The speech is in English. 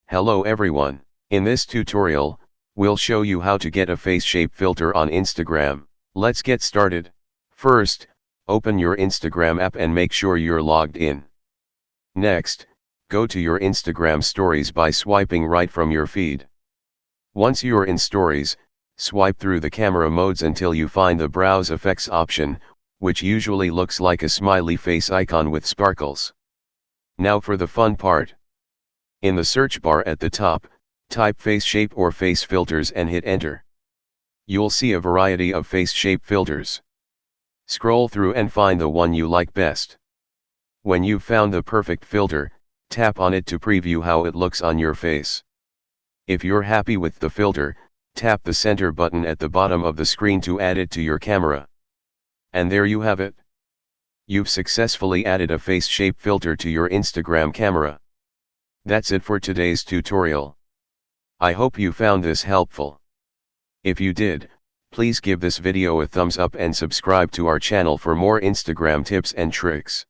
Hello everyone. In this tutorial, we'll show you how to get a face shape filter on Instagram. Let's get started. First, open your Instagram app and make sure you're logged in. Next, go to your Instagram stories by swiping right from your feed. Once you're in stories, swipe through the camera modes until you find the browse effects option, which usually looks like a smiley face icon with sparkles. Now for the fun part. In the search bar at the top, type face shape or face filters and hit enter. You'll see a variety of face shape filters. Scroll through and find the one you like best. When you've found the perfect filter, tap on it to preview how it looks on your face. If you're happy with the filter, tap the center button at the bottom of the screen to add it to your camera. And there you have it. You've successfully added a face shape filter to your Instagram camera. That's it for today's tutorial. I hope you found this helpful. If you did, please give this video a thumbs up and subscribe to our channel for more Instagram tips and tricks.